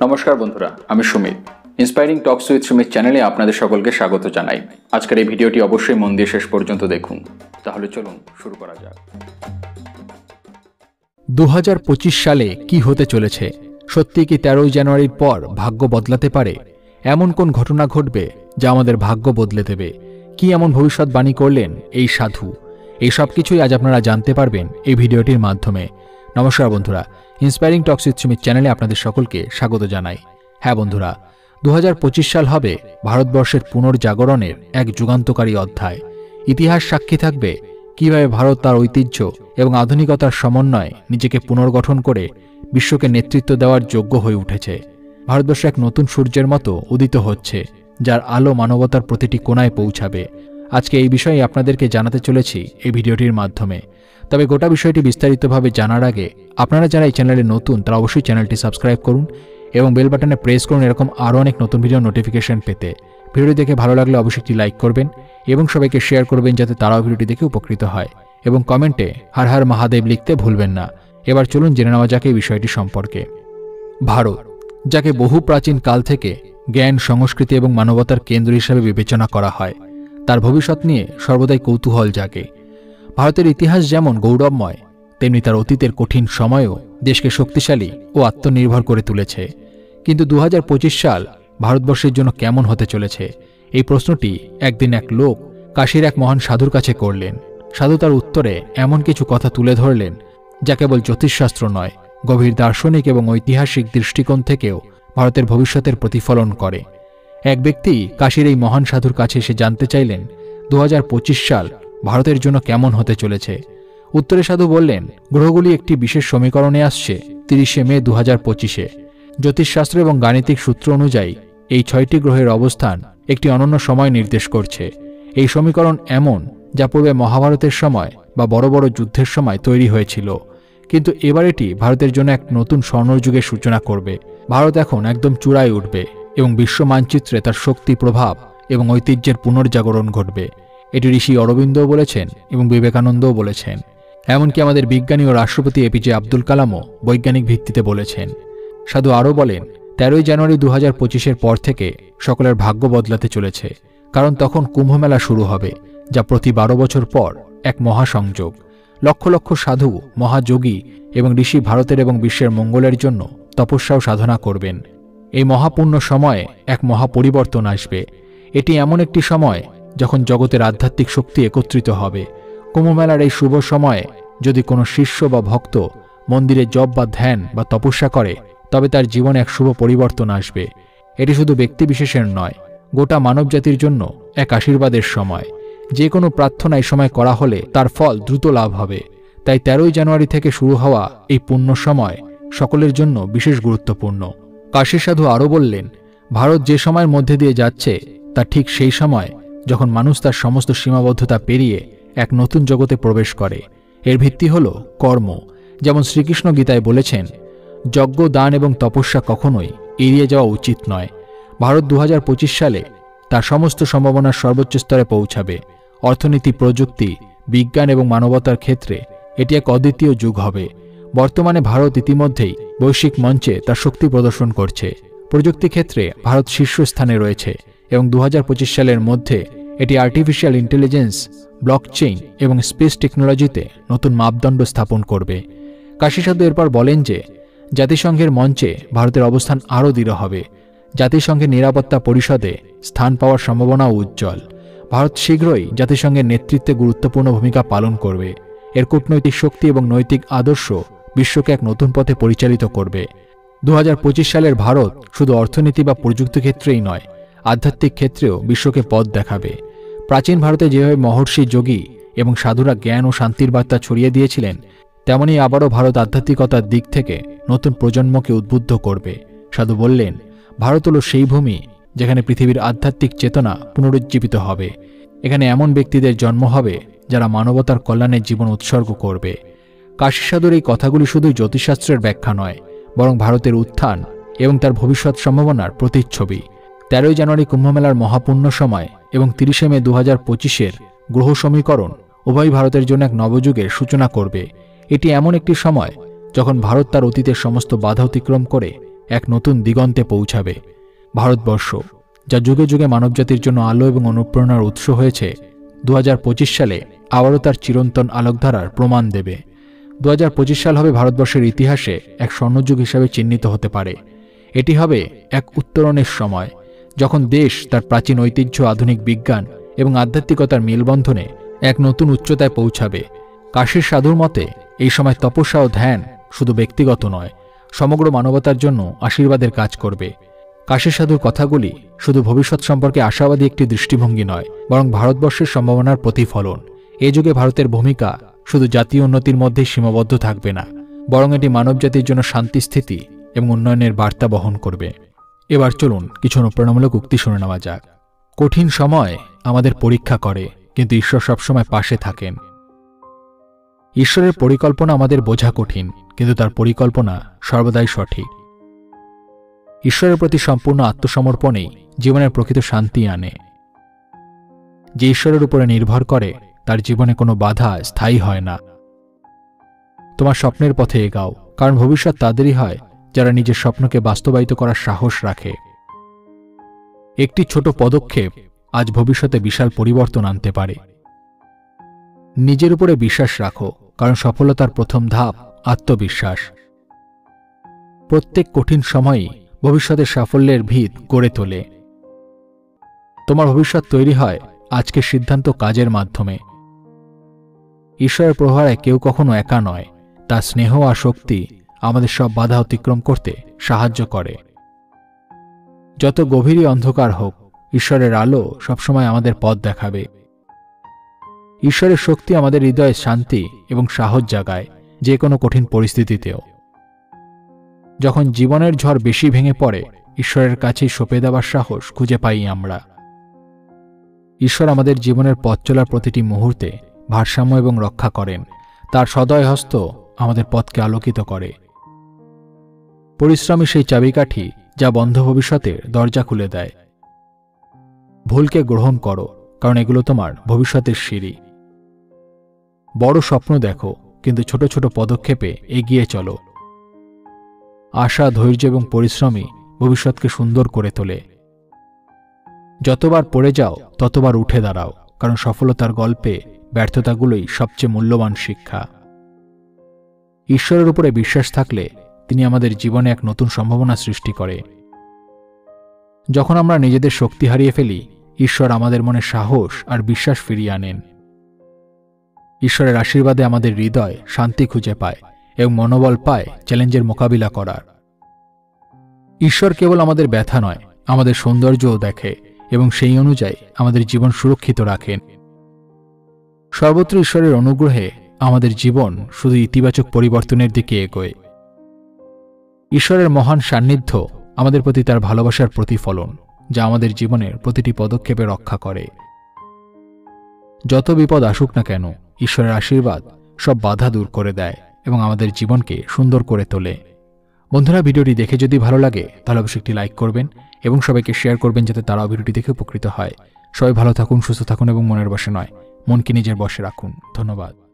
নমস্কার বন্ধুরা, আমি Sumit. Inspiring talks with Sumit চ্যানেলে আপনাদের সকলকে স্বাগত জানাই। আজকের এই ভিডিওটি অবশ্যই মন দিয়ে শেষ পর্যন্ত দেখুন। তাহলে চলুন শুরু করা যাক। 2025 সালে কি হতে চলেছে? সত্যি কি 13 জানুয়ারির পর ভাগ্য বদলাতে পারে? এমন কোন ঘটনা ঘটবে যা আমাদের ভাগ্য বদলে দেবে? কি এমন ভবিষ্যৎবাণী করলেন এই সাধু? এই সব কিছুই আজ আপনারা জানতে পারবেন এই ভিডিওটির মাধ্যমে। নমস্কার বন্ধুরা, ইন্সপায়ারিং টকস উইথ সুমিত চ্যানেলে আপনাদের সকলকে স্বাগত জানাই। হ্যাঁ বন্ধুরা, 2025 সাল হবে ভারতবর্ষের পুনর্জাগরণের এক যুগান্তকারী অধ্যায়। ইতিহাস সাক্ষী থাকবে কিভাবে ভারত তার ঐতিহ্য এবং আধুনিকতার সমন্বয়ে নিজেকে পুনর্গঠন করে বিশ্বকে নেতৃত্ব দেওয়ার যোগ্য হয়ে উঠেছে। ভারতবর্ষ এক নতুন সূর্যের মতো উদিত হচ্ছে, যার আলো মানবতার প্রতিটি কোণায় পৌঁছাবে। আজকে এই বিষয়ে আপনাদেরকে জানাতে চলেছি এই ভিডিওটির মাধ্যমে। তবে গোটা বিষয়টি বিস্তারিতভাবে জানার আগে আপনারা যারা এই চ্যানেলে নতুন তারা অবশ্যই চ্যানেলটি সাবস্ক্রাইব করুন এবং বেল বাটনে প্রেস করুন এরকম আরও অনেক নতুন ভিডিও নোটিফিকেশন পেতে। ভিডিওটি দেখে ভালো লাগলে অবশ্যই একটি লাইক করবেন এবং সবাইকে শেয়ার করবেন যাতে তারাও ভিডিওটি দেখে উপকৃত হয়, এবং কমেন্টে হর হর মহাদেব লিখতে ভুলবেন না। এবার চলুন জেনে নেওয়া যাক এই বিষয়টি সম্পর্কে। ভারত, যাকে বহু প্রাচীন কাল থেকে জ্ঞান, সংস্কৃতি এবং মানবতার কেন্দ্র হিসেবে বিবেচনা করা হয়, তার ভবিষ্যৎ নিয়ে সর্বদাই কৌতূহল জাগে। ভারতের ইতিহাস যেমন গৌরবময়, তেমনি তার অতীতের কঠিন সময়ও দেশকে শক্তিশালী ও আত্মনির্ভর করে তুলেছে। কিন্তু 2025 সাল ভারতবর্ষের জন্য কেমন হতে চলেছে, এই প্রশ্নটি একদিন এক লোক কাশীর এক মহান সাধুর কাছে করলেন। সাধু তার উত্তরে এমন কিছু কথা তুলে ধরলেন যা কেবল জ্যোতিষশাস্ত্র নয়, গভীর দার্শনিক এবং ঐতিহাসিক দৃষ্টিকোণ থেকেও ভারতের ভবিষ্যতের প্রতিফলন করে। এক ব্যক্তি কাশীর এই মহান সাধুর কাছে এসে জানতে চাইলেন 2025 সাল ভারতের জন্য কেমন হতে চলেছে। উত্তরে সাধু বললেন, গ্রহগুলি একটি বিশেষ সমীকরণে আসছে 30 মে 2025-এ। জ্যোতিষশাস্ত্র এবং গাণিতিক সূত্র অনুযায়ী এই 6টি গ্রহের অবস্থান একটি অনন্য সময় নির্দেশ করছে। এই সমীকরণ এমন যা পূর্বে মহাভারতের সময় বা বড় বড় যুদ্ধের সময় তৈরি হয়েছিল, কিন্তু এবার এটি ভারতের জন্য এক নতুন স্বর্ণযুগের সূচনা করবে। ভারত এখন একদম চূড়ায় উঠবে এবং বিশ্ব মানচিত্রে তার শক্তি, প্রভাব এবং ঐতিহ্যের পুনর্জাগরণ ঘটবে। এটি ঋষি অরবিন্দও বলেছেন এবং বিবেকানন্দও বলেছেন। এমনকি আমাদের বিজ্ঞানী ও রাষ্ট্রপতি এপিজে আব্দুল কালামও বৈজ্ঞানিক ভিত্তিতে বলেছেন। সাধু আরও বলেন, 13 জানুয়ারি 2025-এর পর থেকে সকলের ভাগ্য বদলাতে চলেছে, কারণ তখন কুম্ভমেলা শুরু হবে, যা প্রতি 12 বছর পর এক মহাসংযোগ। লক্ষ লক্ষ সাধু, মহাযোগী এবং ঋষি ভারতের এবং বিশ্বের মঙ্গলের জন্য তপস্যা ও সাধনা করবেন। এই মহাপুণ্য সময়ে এক মহাপরিবর্তন আসবে। এটি এমন একটি সময় যখন জগতের আধ্যাত্মিক শক্তি একত্রিত হবে। কুম্ভমেলার এই শুভ সময়ে যদি কোনো শিষ্য বা ভক্ত মন্দিরে জপ বা ধ্যান বা তপস্যা করে, তবে তার জীবনে এক শুভ পরিবর্তন আসবে। এটি শুধু ব্যক্তিবিশেষের নয়, গোটা মানবজাতির জন্য এক আশীর্বাদের সময়। যে কোনো প্রার্থনা এই সময় করা হলে তার ফল দ্রুত লাভ হবে। তাই 13 জানুয়ারি থেকে শুরু হওয়া এই পুণ্য সময় সকলের জন্য বিশেষ গুরুত্বপূর্ণ। কাশী সাধু আরও বললেন, ভারত যে সময়ের মধ্যে দিয়ে যাচ্ছে তা ঠিক সেই সময় যখন মানুষ তার সমস্ত সীমাবদ্ধতা পেরিয়ে এক নতুন জগতে প্রবেশ করে। এর ভিত্তি হল কর্ম। যেমন শ্রীকৃষ্ণ গীতায় বলেছেন, যজ্ঞ, দান এবং তপস্যা কখনোই এড়িয়ে যাওয়া উচিত নয়। ভারত 2025 সালে তার সমস্ত সম্ভাবনার সর্বোচ্চ স্তরে পৌঁছাবে। অর্থনীতি, প্রযুক্তি, বিজ্ঞান এবং মানবতার ক্ষেত্রে এটি এক অদ্বিতীয় যুগ হবে। বর্তমানে ভারত ইতিমধ্যেই বৈশ্বিক মঞ্চে তার শক্তি প্রদর্শন করছে। প্রযুক্তি ক্ষেত্রে ভারত শীর্ষস্থানে রয়েছে এবং 2025 সালের মধ্যে এটি আর্টিফিশিয়াল ইন্টেলিজেন্স, ব্লকচেইন এবং স্পেস টেকনোলজিতে নতুন মাপদণ্ড স্থাপন করবে। কাশী সাধু এরপর বলেন যে জাতিসংঘের মঞ্চে ভারতের অবস্থান আরও দৃঢ় হবে। জাতিসংঘের নিরাপত্তা পরিষদে স্থান পাওয়ার সম্ভাবনাও উজ্জ্বল। ভারত শীঘ্রই জাতিসংঘের নেতৃত্বে গুরুত্বপূর্ণ ভূমিকা পালন করবে। এর কূটনৈতিক শক্তি এবং নৈতিক আদর্শ বিশ্বকে এক নতুন পথে পরিচালিত করবে। 2025 সালের ভারত শুধু অর্থনীতি বা প্রযুক্তি ক্ষেত্রেই নয়, আধ্যাত্মিক ক্ষেত্রেও বিশ্বকে পথ দেখাবে। প্রাচীন ভারতে যেভাবে মহর্ষি, যোগী এবং সাধুরা জ্ঞান ও শান্তির বার্তা ছড়িয়ে দিয়েছিলেন, তেমনি আবারও ভারত আধ্যাত্মিকতার দিক থেকে নতুন প্রজন্মকে উদ্বুদ্ধ করবে। সাধু বললেন, ভারত হল সেই ভূমি যেখানে পৃথিবীর আধ্যাত্মিক চেতনা পুনরুজ্জীবিত হবে। এখানে এমন ব্যক্তিদের জন্ম হবে যারা মানবতার কল্যাণে জীবন উৎসর্গ করবে। কাশী সাধুর এই কথাগুলি শুধুই জ্যোতিষশাস্ত্রের ব্যাখ্যা নয়, বরং ভারতের উত্থান এবং তার ভবিষ্যৎ সম্ভাবনার প্রতিচ্ছবি। 13 জানুয়ারি কুম্ভমেলার মহাপুণ্য সময় এবং 30 মে 2025-এর গ্রহ সমীকরণ উভয় ভারতের জন্য এক নবযুগের সূচনা করবে। এটি এমন একটি সময় যখন ভারত তার অতীতের সমস্ত বাধা অতিক্রম করে এক নতুন দিগন্তে পৌঁছাবে। ভারতবর্ষ, যা যুগে যুগে মানবজাতির জন্য আলো এবং অনুপ্রেরণার উৎস হয়েছে, 2025 সালে আবারও তার চিরন্তন আলোকধারার প্রমাণ দেবে। 2025 সাল হবে ভারতবর্ষের ইতিহাসে এক স্বর্ণযুগ হিসাবে চিহ্নিত হতে পারে। এটি হবে এক উত্তরণের সময়, যখন দেশ তার প্রাচীন ঐতিহ্য, আধুনিক বিজ্ঞান এবং আধ্যাত্মিকতার মেলবন্ধনে এক নতুন উচ্চতায় পৌঁছাবে। কাশীর সাধুর মতে এই সময় তপস্যা ও ধ্যান শুধু ব্যক্তিগত নয়, সমগ্র মানবতার জন্য আশীর্বাদের কাজ করবে। কাশীর সাধুর কথাগুলি শুধু ভবিষ্যৎ সম্পর্কে আশাবাদী একটি দৃষ্টিভঙ্গি নয়, বরং ভারতবর্ষের সম্ভাবনার প্রতিফলন। এই যুগে ভারতের ভূমিকা শুধু জাতীয় উন্নতির মধ্যেই সীমাবদ্ধ থাকবে না, বরং এটি মানবজাতির জন্য শান্তি, স্থিতি এবং উন্নয়নের বার্তা বহন করবে। এবার চলুন কিছু অনুপ্রেরণামূলক উক্তি শুনে নেওয়া যাক। কঠিন সময় আমাদের পরীক্ষা করে, কিন্তু ঈশ্বর সবসময় পাশে থাকেন। ঈশ্বরের পরিকল্পনা আমাদের বোঝা কঠিন, কিন্তু তার পরিকল্পনা সর্বদাই সঠিক। ঈশ্বরের প্রতি সম্পূর্ণ আত্মসমর্পণেই জীবনের প্রকৃত শান্তি আনে। যে ঈশ্বরের উপরে নির্ভর করে তার জীবনে কোনো বাধা স্থায়ী হয় না। তোমার স্বপ্নের পথে এগাও, কারণ ভবিষ্যৎ তাদেরই হয় যারা নিজের স্বপ্নকে বাস্তবায়িত করার সাহস রাখে। একটি ছোট পদক্ষেপ আজ ভবিষ্যতে বিশাল পরিবর্তন আনতে পারে। নিজের উপরে বিশ্বাস রাখো, কারণ সফলতার প্রথম ধাপ আত্মবিশ্বাস। প্রত্যেক কঠিন সময়ই ভবিষ্যতের সাফল্যের ভিত গড়ে তোলে। তোমার ভবিষ্যৎ তৈরি হয় আজকের সিদ্ধান্ত, কাজের মাধ্যমে। ঈশ্বরের প্রভাবে কেউ কখনো একা নয়, তার স্নেহ আর শক্তি আমাদের সব বাধা অতিক্রম করতে সাহায্য করে। যত গভীরই অন্ধকার হোক, ঈশ্বরের আলো সবসময় আমাদের পথ দেখাবে। ঈশ্বরের শক্তি আমাদের হৃদয়ে শান্তি এবং সাহস জাগায়, যে কোনো কঠিন পরিস্থিতিতেও। যখন জীবনের ঝড় বেশি ভেঙে পড়ে, ঈশ্বরের কাছেই সঁপে দেওয়ার সাহস খুঁজে পাই আমরা। ঈশ্বর আমাদের জীবনের পথ চলার প্রতিটি মুহূর্তে ভারসাম্য এবং রক্ষা করেন। তার সদয় হস্ত আমাদের পথকে আলোকিত করে। পরিশ্রমী সেই চাবিকাঠি যা বন্ধ ভবিষ্যতের দরজা খুলে দেয়। ভুলকে গ্রহণ করো, কারণ এগুলো তোমার ভবিষ্যতের সিঁড়ি। বড় স্বপ্ন দেখো, কিন্তু ছোট ছোট পদক্ষেপে এগিয়ে চলো। আশা, ধৈর্য এবং পরিশ্রমী ভবিষ্যৎকে সুন্দর করে তোলে। যতবার পড়ে যাও ততবার উঠে দাঁড়াও, কারণ সফলতার গল্পে ব্যর্থতাগুলোই সবচেয়ে মূল্যবান শিক্ষা। ঈশ্বরের উপরে বিশ্বাস থাকলে তিনি আমাদের জীবনে এক নতুন সম্ভাবনা সৃষ্টি করে। যখন আমরা নিজেদের শক্তি হারিয়ে ফেলি, ঈশ্বর আমাদের মনে সাহস আর বিশ্বাস ফিরিয়ে আনেন। ঈশ্বরের আশীর্বাদে আমাদের হৃদয় শান্তি খুঁজে পায় এবং মনোবল পায় চ্যালেঞ্জের মোকাবিলা করার। ঈশ্বর কেবল আমাদের ব্যথা নয়, আমাদের সৌন্দর্যও দেখে এবং সেই অনুযায়ী আমাদের জীবন সুরক্ষিত রাখেন। সর্বত্র ঈশ্বরের অনুগ্রহে আমাদের জীবন শুধু ইতিবাচক পরিবর্তনের দিকে এগোয়। ঈশ্বরের মহান সান্নিধ্য আমাদের প্রতি তার ভালোবাসার প্রতিফলন, যা আমাদের জীবনের প্রতিটি পদক্ষেপে রক্ষা করে। যত বিপদ আসুক না কেন, ঈশ্বরের আশীর্বাদ সব বাধা দূর করে দেয় এবং আমাদের জীবনকে সুন্দর করে তোলে। বন্ধুরা, ভিডিওটি দেখে যদি ভালো লাগে তাহলে অবশ্যই একটি লাইক করবেন এবং সবাইকে শেয়ার করবেন, যাতে তারাও ভিডিওটি দেখে উপকৃত হয়। সবাই ভালো থাকুন, সুস্থ থাকুন এবং মনের বশে নয়, মনকে নিজের বশে রাখুন। ধন্যবাদ।